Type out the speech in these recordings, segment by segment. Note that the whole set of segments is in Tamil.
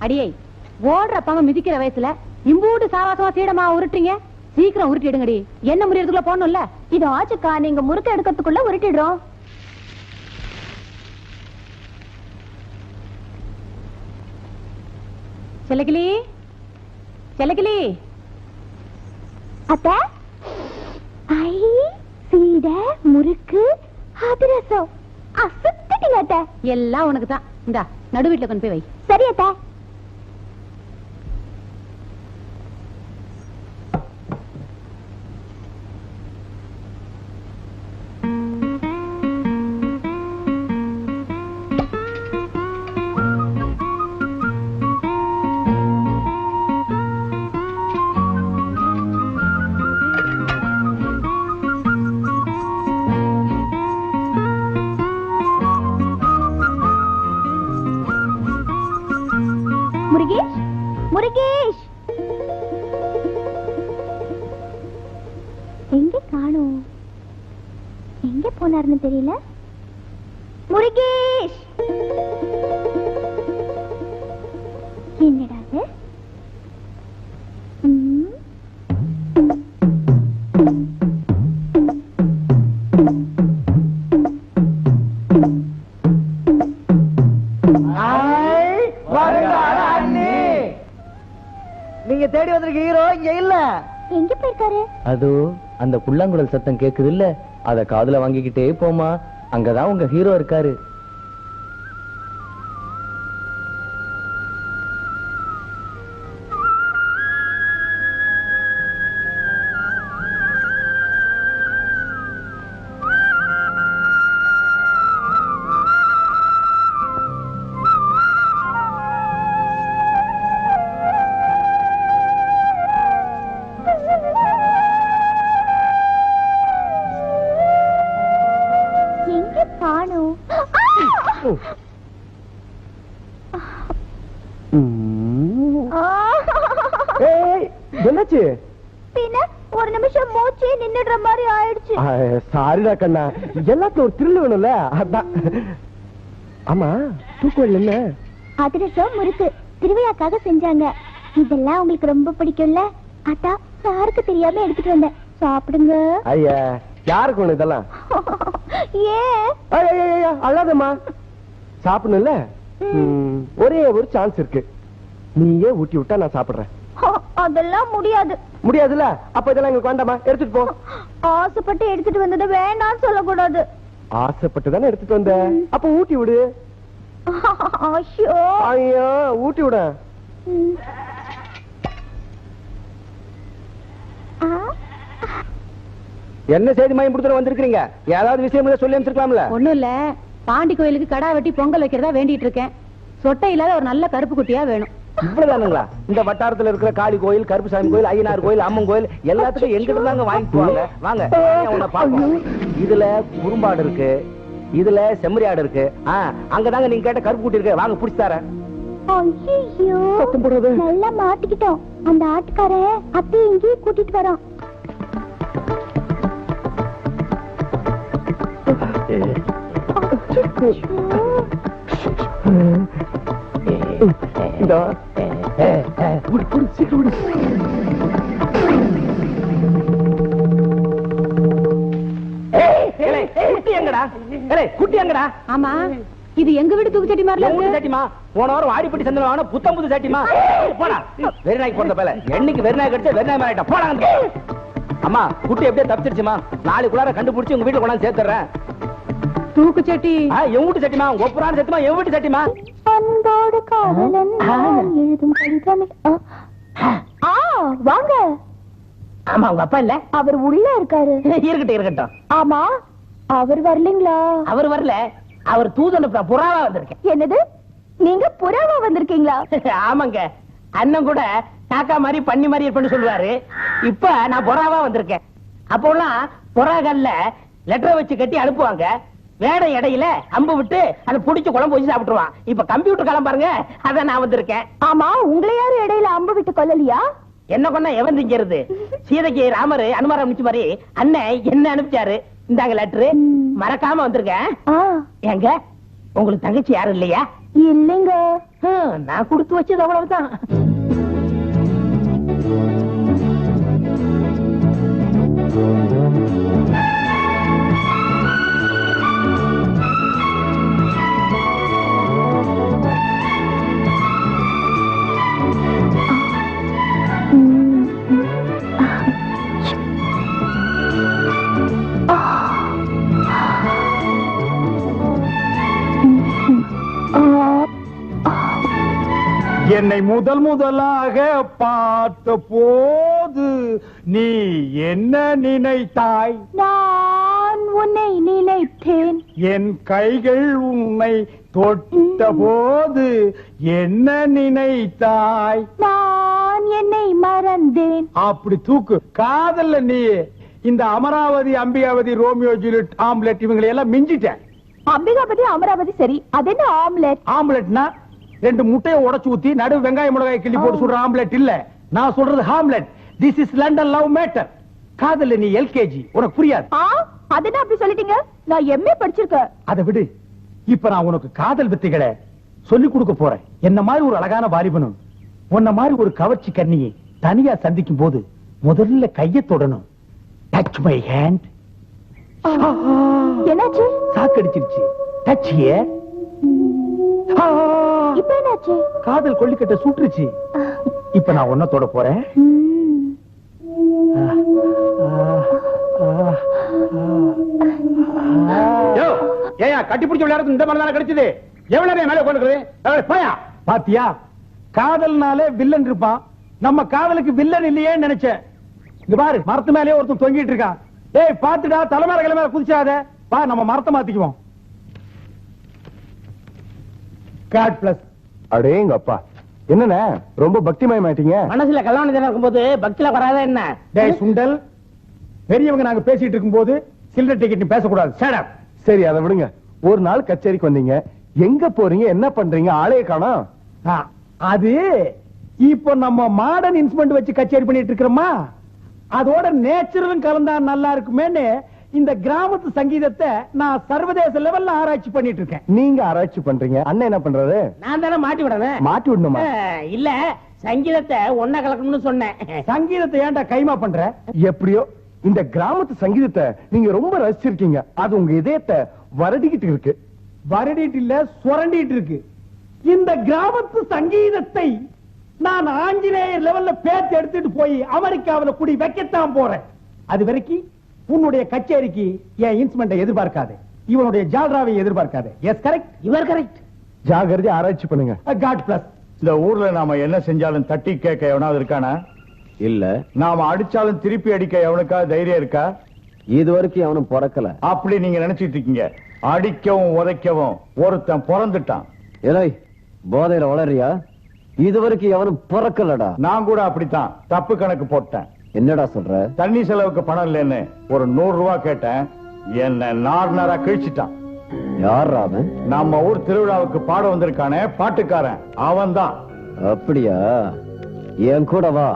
அடியே ஓடுறப்பாங்க மிதிக்கிற வயசுல இம்பூட்டு சாவாசமா சீடமா உருட்டுறீங்க. சீக்கிரம் உருட்டிடுங்கடி. என்ன முறியறதுக்குள்ள போடணும்ல. இது ஆச்சுக்கா, நீங்க முறுக்க எடுக்கிறதுக்குள்ள உருட்டிடுறோம். செல்லக்கிளி, செல்லக்கிளி. அத்தை, ஐ சீட முறுக்கு அதிரசம் அசத்திட்டீங்க அத்தை. எல்லாம் உனக்கு தான். இந்தா நடு வீட்டுல கொண்டு போய் வை. சரி அத்தை. முருகேஷ், எங்க காணோம்? எங்க போனாருன்னு தெரியல. முருகேஷ், என்னடா அது? நீங்க தேடி வந்திருக்க ஹீரோ இங்க இல்ல. எங்க போயிருக்காரு? அது அந்த புல்லாங்குழல் சத்தம் கேக்குது இல்ல, அத காதுல வாங்கிக்கிட்டே போமா. அங்கதான் உங்க ஹீரோ இருக்காரு. என்னாச்சு? ஒரு நிமிஷம் மூச்சு நின்னுடுற மாதிரி ஆயிடுச்சு. சாரிடா கண்ணா, எல்லாத்துக்கும் ஒரு த்ரில் வேணும்ல, அதான். ஆமா, தூக்குவல் என்ன? அதிரசம் முறுக்கு திருவிழாக்காக செஞ்சாங்க. இதெல்லாம் உங்களுக்கு ரொம்ப பிடிக்கும்ல, அதான் யாருக்கு தெரியாம எடுத்துட்டு வந்தேன். சாப்பிடுங்க. ஐயா, யாருக்கு ஒண்ணு இதெல்லாம்? ஏன் அழாதம்மா, சாப்பிடணும்ல. ஒரே ஒரு சான்ஸ் இருக்கு, நீயே ஊட்டி விட்டா நான் சாப்பிடுறேன். அதெல்லாம் முடியாது. முடியாதுல்ல? அப்ப இதெல்லாம் எங்களுக்கு வேண்டாமா, எடுத்துட்டு போ. ஆசைப்பட்டு எடுத்துட்டு வந்தது வேண்டாம்னு சொல்லக்கூடாது. ஆசைப்பட்டு தானே எடுத்துட்டு வந்த, அப்ப ஊட்டி விடு. ஐயோ, ஊட்டி விட. என்ன செய்தி மயம் கொடுத்துட்டு வந்திருக்கீங்க? ஏதாவது விஷயம் சொல்லி அனுப்பிச்சிருக்கலாம்ல? ஒண்ணும் இல்ல, பாண்டி கோயிலுக்கு கடா வெட்டி பொங்கல் வைக்கிறதா வேண்டிட்டு இருக்கேன். சொட்டை இல்லாத ஒரு நல்ல கருப்பு குட்டியா வேணும். இவ்வளவுதானுங்களா? இந்த வட்டாரத்துல இருக்கிற காளி கோயில், கருப்புசாமி கோயில், ஐயனார் கோயில், அம்மன் கோயில் எல்லாத்துக்கும் எங்கிட்ட தாங்க வாங்கிட்டு போவாங்க. வாங்க, உன்னை பாப்போம். இதுல குறும்பாடு இருக்கு, இதுல செம்மறியாடு இருக்கு. அங்கதாங்க நீங்க கேட்ட கருப்பு குட்டி இருக்கு. வாங்க, புடிச்சு தரேன். நல்லா மாட்டிக்கிட்டோம். அந்த ஆட்டுக்கார அத்தை இங்கேயே கூட்டிட்டு வரோம். ஆமா, இது எங்க வீடு தூக்கு சட்டி மாதிரி. போன வாரம் வாடிப்பட்டி சந்திரன் புத்தம் புது சட்டிமா. போடா, வெறிநாய்க்கு போறத பேல என்னைக்கு வெறிநாய் கடிச்சா வெறிநாய் மாறிட்டா. போடா. அம்மா, குட்டி எப்படியே தப்பிச்சிருச்சுமா. நாளைக்குள்ளார கண்டுபிடிச்சு உங்க வீட்டுல கொண்டாந்து சேர்த்துறேன். தூக்கு சட்டி என் வீட்டு சட்டிமா, ஒப்புறான சட்டிமா, என் வீட்டு சட்டிமா. அன்போடு காதலன் எழுதும் கடிதம். வாங்க. ஆமா, உங்க அப்பா இல்ல? அவர் உள்ள இருக்காரு. இருக்கட்டும் இருக்கட்டும். ஆமா, அவர் வரலீங்களா? அவர் வரல, அவர் தூதனுக்கு புறாவா வந்திருக்கேன். என்னது, நீங்க புறாவா வந்திருக்கீங்களா? ஆமாங்க, அண்ணன் கூட காக்கா மாதிரி பண்ணி மாதிரி இருப்பேன்னு சொல்லுவாரு. இப்ப நான் புறாவா வந்திருக்கேன். அப்போலாம் புறாகல்ல லெட்டரை வச்சு கட்டி அனுப்புவாங்க. வேட இடையில அம்பு விட்டு அதை புடிச்சு குழம்பு வச்சு சாப்பிட்டுருவான். இப்ப கம்ப்யூட்டர் காலம் பாருங்க, அதான் நான் வந்திருக்கேன். ஆமா, உங்களை யாரும் இடையில அம்பு விட்டு கொல்லலையா? என்ன கொண்டா எவன் திங்கிறது? சீதைக்கு ராமர் அனுமாரம் அனுப்பிச்சு மாதிரி அண்ணன் என்ன அனுப்பிச்சாரு. இந்தாங்க லெட்டரு, மறக்காம வந்திருக்கேன். எங்க உங்களுக்கு தங்கச்சி யாரும் இல்லையா? இல்லைங்க. நான் கொடுத்து வச்சது அவ்வளவுதான். என்னை முதல் முதலாக பார்த்த போது நீ என்ன நினைத்தாய்? நான் உன்னை நினைத்தேன். என் கைகள் உன்னை தொட்ட போது என்ன நினைத்தாய்? நான் என்னை மறந்தேன். அப்படி தூக்கு. காதல்ல நீ இந்த Amaravathi, Ambikavathi, Romeo Juliet, omelette இவங்களை எல்லாம் மிஞ்சிட்ட. அம்பிகாபதி அமராவதி சரி, அது என்ன ஆம்லெட்? ஆம்லெட்னா 2 முட்டையை உடைச்சு ஊத்தி நடு வெங்காய மிளகாய் கிள்ளி போட்டு சுடுற ஆம்லெட் இல்ல. நான் சொல்றது Hamlet. This is London love matter. காதல்ல நீ எல்கேஜி, உனக்கு புரியாது. அது என்ன அப்படி சொல்லிட்டீங்க? நான் எம்ஏ படிச்சிருக்கேன். அதை விடு. இப்ப நான் உனக்கு காதல் வித்தைகளை சொல்லி கொடுக்க போறேன். என்ன மாதிரி ஒரு அழகான வாலிபனும் உன்ன மாதிரி ஒரு கவர்ச்சி கண்ணியை தனியா சந்திக்கும் போது முதல்ல கையை தொடணும். Touch my hand. என்னாச்சு? சாக்கடிச்சிருச்சு. Touch here. இப்ப என்னாச்சு? காதல் கொல்லிக்கட்ட சுட்டுருச்சு. இப்ப நான் உன்ன தொட போறேன். ஏயா கட்டி பிடிச்ச விளையாடுறது இந்த மாதிரி தானே கிடைச்சது? எவ்வளவு நேரம் மேல உட்காந்துக்கிறது? போயா. பாத்தியா, காதல்னாலே வில்லன் இருப்பான். நம்ம காதலுக்கு வில்லன் இல்லையே நினைச்சேன். இங்க பாரு, மரத்து மேலேயே ஒருத்தன் தொங்கிட்டு இருக்கான். ஏய் பாத்துடா, தலைமையில கிளம்பி குதிச்சாத. வா, நம்ம மரத்தை மாத்திக்குவோம். God plus. அடேங்க அப்பா, என்னண்ணே ரொம்ப பக்திமயமாயிட்டீங்க? மனசுல கல்யாணம் தினம் இருக்கும்போது பக்தியில வராத என்ன? டேய் சுண்டல், பெரியவங்க நாங்க பேசிட்டு இருக்கும்போது சில்லறை டிக்கெட் பேசக்கூடாது. Shut up. சரி, அதை விடுங்க. ஒரு நாள் கச்சேரிக்கு வந்தீங்க, எங்க போறீங்க, என்ன பண்றீங்க, ஆளே காணோம். அது இப்போ நம்ம மாடர்ன் இன்ஸ்ட்ருமெண்ட் வச்சு கச்சேரி பண்ணிட்டு இருக்கிறோமா, அதோட நேச்சுரலும் கலந்தா நல்லா இருக்குமேன்னு இந்த கிராமத்து சங்கீதத்தை நான் சர்வதேச லெவல்ல ஆராய்ச்சி பண்ணிட்டு இருக்கேன். நீங்க ஆராய்ச்சி பண்றீங்க, அண்ணன் என்ன பண்றாரு? நான் தானே மாட்டி விடணும். மாட்டி விடணுமா? இல்ல, சங்கீதத்தை ஒன்னா கலக்கணும்னு சொன்னேன். சங்கீதத்தை ஏன்டா கைமா பண்ற? எப்படியோ இந்த கிராமத்து சங்கீதத்தை நீங்க ரொம்ப ரசிச்சிருக்கீங்க. அது உங்க இதயத்தை வருடிக்கிட்டு இருக்கு. வருடிட்டு இல்ல, சுரண்டிட்டு இருக்கு. இந்த கிராமத்து சங்கீதத்தை நான் ஆஞ்சநேயர் லெவல்ல பேச்சு எடுத்துட்டு போய் அமெரிக்காவில குடி வைக்கத்தான் போறேன். அது வரைக்கும் உன்னுடைய கச்சேரிக்கு என் இன்ஸ்ட்ருமெண்ட்டை எதிர்பார்க்காது, இவனுடைய ஜால்ராவை எதிர்பார்க்காது. Yes correct, your correct. ஜாகிரதை ஆராய்ச்சி பண்ணுங்க. God bless. இந்த ஊர்ல நாம என்ன செஞ்சாலும் தட்டி கேட்க எவனாவது இருக்கானா? இல்ல, நாம அடிச்சாலும் திருப்பி அடிக்க எவனுக்கா தைரியம் இருக்கா? இது வரைக்கும் அவனும் பிறக்கல. அப்படி நீங்க நினைச்சிட்டு இருக்கீங்க. அடிக்கவும் உதைக்கவும் ஒருத்தன் பிறந்துட்டான். ஏய், போதையில வளரியா? இது வரைக்கும் அவனும் பிறக்கலடா. நான் கூட அப்படித்தான் தப்பு கணக்கு போட்டேன். என்னடா சொல்ற? தண்ணி செலவுக்கு பணம் இல்லைன்னு ஒரு 100 ரூபாய் கேட்டேன். என்ன நார்னரா கிழிச்சிட்டான். யாரா அவன்? நம்ம ஊர் திருவிழாவுக்கு பாட வந்திருக்கானே பாட்டுக்காரன், அவன் தான். அப்படியா? என் கூட வா,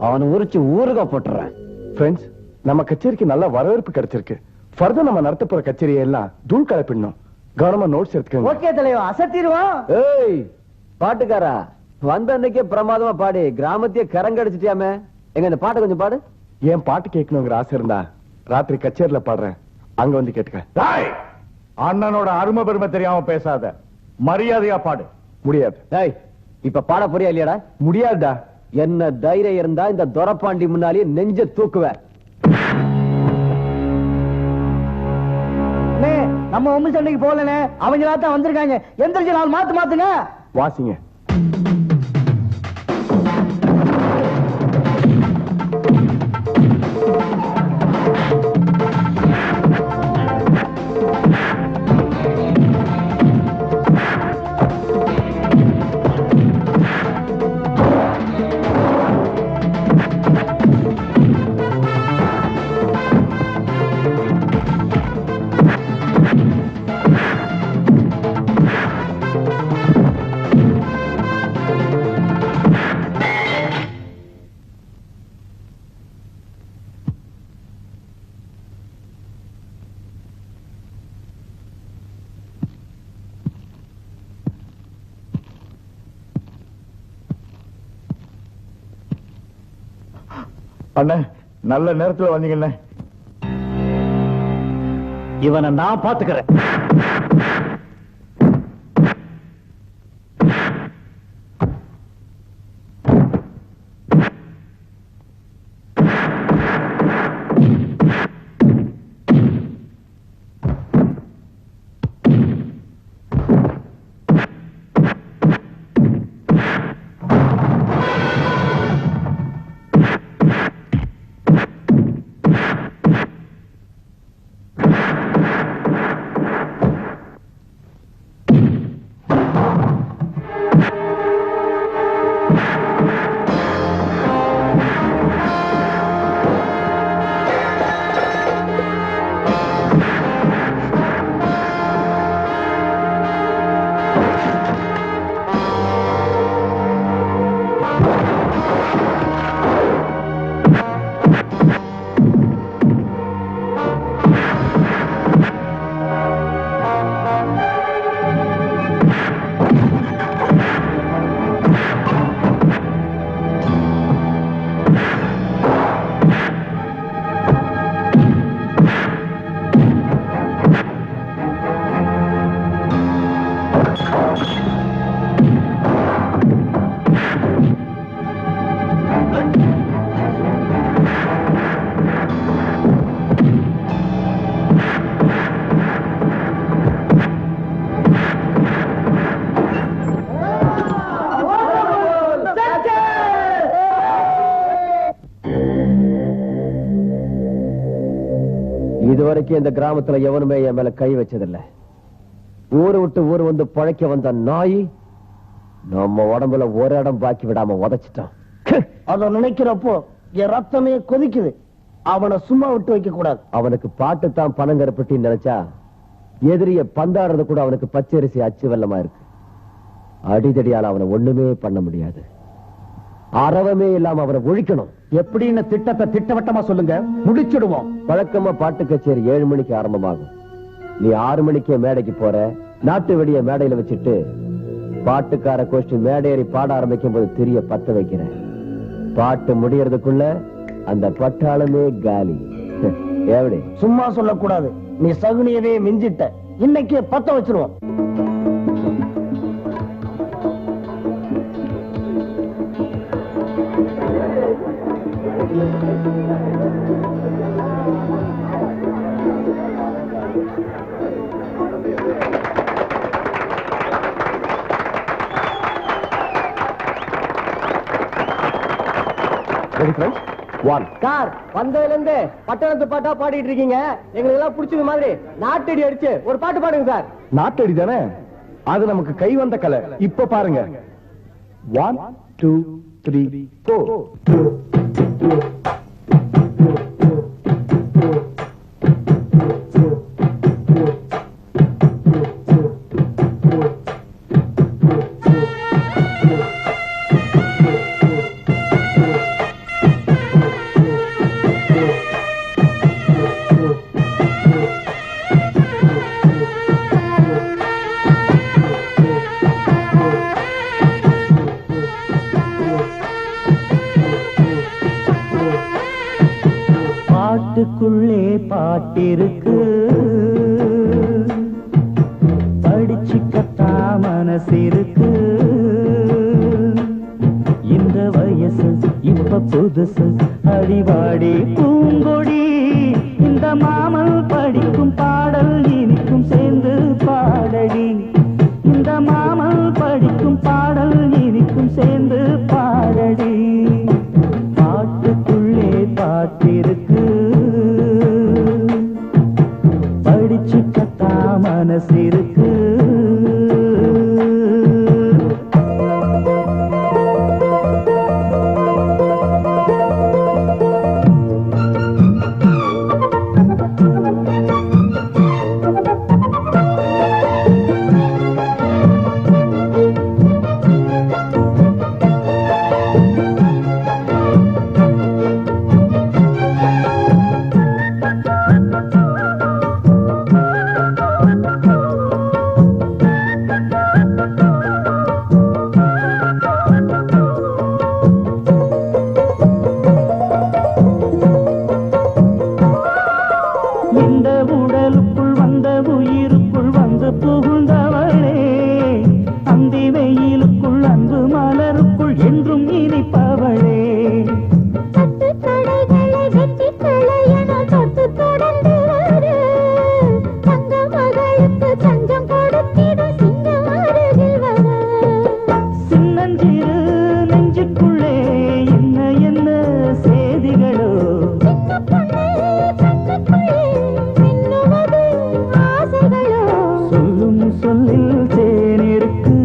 அவனை உரிச்சு ஊருகா போட்டுறேன். ஃப்ரெண்ட்ஸ், நம்ம கச்சேரிக்கு நல்ல வரவேற்பு கிடைச்சிருக்கு. ஃபர்தர் நம்ம நடத்த போற கச்சேரியை எல்லாம் தூள் கலப்பிடணும். கவனமா நோட்ஸ் எடுத்துக்கோங்க. ஓகே தலைவா, அசத்திடுவோம். ஏய் பாட்டுக்காரா, வந்த அன்னைக்கே பிரமாதமா பாடி கிராமத்தையே கரங்கடிச்சிட்டியாமே. எங்க இந்த பாட்டு கொஞ்சம் பாடு. என் பாட்டு கேட்கணுங்கிற ஆசை இருந்தா ராத்திரி கச்சேரியில பாடுறேன், அங்க வந்து கேட்டுக்க. டேய், அண்ணனோட அருமை பெருமை தெரியாம பேசாத, மரியாதையா பாடு. முடியாது. ஏய், இப்ப பாட போறியா இல்லையாடா? முடியாதுடா. என்ன தைரியம் இருந்தா இந்த துரப்பாண்டி முன்னாலேயே நெஞ்ச தூக்குவேன். நம்ம உண்மை சண்டைக்கு போகலனே, அவங்களா தான் வந்திருக்காங்க. எந்திரிச்சு நாள் மாத்துங்க. வாசிங்க. அண்ணே நல்ல நேரத்துல வந்தீங்கண்ணே. இவனை நான் பாத்துக்கிறேன். இதுவரைக்கும் இந்த கிராமத்துல எவனுமே என் மேல கை வச்சதில்லை. ஊரு விட்டு ஊர் வந்து பழைக்க வந்த நாய் நம்ம உடம்புல ஒரு இடம் பாக்கி விடாம உதைச்சிட்டான். அத நினைக்கிறப்போ என் ரத்தமே கொதிக்குது. அவனை சும்மா விட்டு வைக்க கூடாது. அவனுக்கு பாட்டு தான் பணங்கரப்பட்டின்னு நினைச்சா எதிரிய பந்தாடுறது கூட அவனுக்கு பச்சரிசி அச்சு வெள்ளமா இருக்கு. அடிதடியால அவனை ஒண்ணுமே பண்ண முடியாது. அறவமே இல்லாம அவரை ஒழிக்கணும். எப்படின்னு திட்டத்தை திட்டவட்டமா சொல்லுங்க, முடிச்சிடுவோம். வழக்கமா பாட்டு கச்சேரி 7 மணிக்கு ஆரம்பமாகும். நீ 6 மணிக்கே மேடைக்கு போற. நாட்டு வெடிய மேடையில வச்சுட்டு பாட்டுக்கார கோஷ்டி மேடையேறி பாட ஆரம்பிக்கும் போது திரிய பத்த வைக்கிற. பாட்டு முடியறதுக்குள்ள அந்த பட்டாளமே காலி. எப்படி? சும்மா சொல்லக்கூடாது. நீ சகுனியவே மிஞ்சிட்ட. இன்னைக்கே பத்த வச்சிருவோம். சார், வந்ததுல இருந்து பட்டணத்து பாட்டா பாடிட்டு இருக்கீங்க. எங்களுக்கு எல்லாம் பிடிச்சது மாதிரி நாட்டடி அடிச்சு ஒரு பாட்டு பாடுங்க சார். நாட்டடி தானே, அது நமக்கு கை வந்த கலை. இப்ப பாருங்க. 1 2 3 4. பாட்டுக்குள்ளே பாட்டிருக்கு, படிச்சுக்கத்தா மனசிருக்கு. இந்த வயசு இப்ப புதுசு, அடிவாடி பூங்கொடி. இந்த மாமல் படிக்கும் பாடல் இனிக்கும் சேர்ந்து பாடடி. இந்த மாமல் படிக்கும் பாடல் இனிக்கும் சேர்ந்து பாடடி. பாட்டுக்குள்ளே பாட்டிருக்கு, படிச்சுக்கத்தா மனசிருக்கு. என்றும் இனிப்பவளே. தொட்டு தடைகளை வெட்டி களையன தொட்டு தொடர்ந்து வரு. தங்க மகளுக்கு தஞ்சம் கொடுத்திடும் சிங்கம் அருகில் வர. சின்னஞ்சிறு நெஞ்சுக்குள்ளே என்ன என்ன செய்திகளோ. சின்ன பொண்ணு கண்ணுக்குள்ளே மின்னுவது ஆசைகளோ. சொல்லும் சொல்லில் தேனிருக்கு,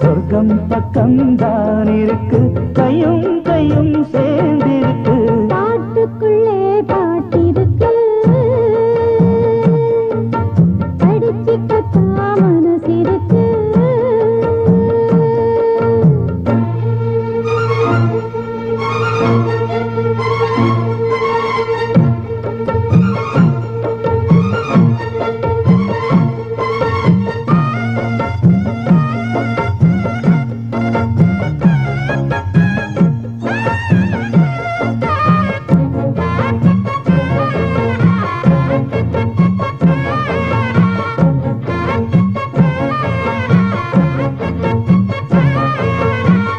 சொர்க்கம் பக்கம் தான் இருக்கு, கையும் கையும் சேர்ந்திருக்கு. பாட்டுக்குள்ளே பாட்டிருக்கு, படிச்சுக்கத்தா மனசிருக்கு.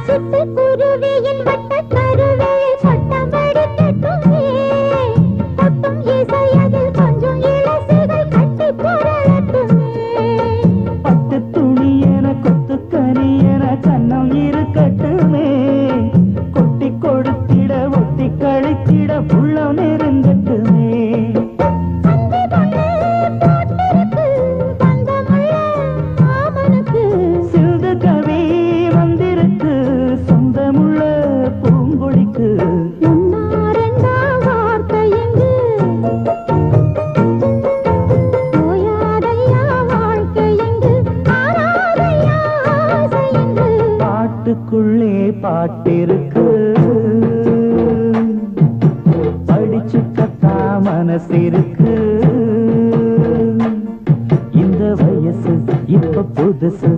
சிட்டுக்குருவியின் வட்டக்கருவே சட்டம் வெடிக்கட்டுமே. கொட்டும் இசையதில் கொஞ்சம் இளசைகள் கட்டிப் புரளட்டுமே. பட்டு துணி என கொத்து கனி என கண்ணம் இருக்கட்டுமே. கொட்டி கொடுத்திட ஒட்டி கழித்திட புள்ளம் நெருங்கட்டுமே. அந்தி பொண்ணு போட்டிருக்கு பந்தமுள்ள மாமனுக்கு. சிந்து கவி வந்திருக்கு சொந்தமுள்ள பூங்கொடிக்கு. ஒன்னா ரெண்டா வார்த்தை எங்கு ஓயாதையா வாழ்க்கை எங்கு ஆராதையா ஆசை எங்கு. பாட்டுக்குள்ளே பாட்டிருக்கு, படிச்சுக்கத்தா மனசிருக்கு. இந்த வயசு இப்ப புதுசு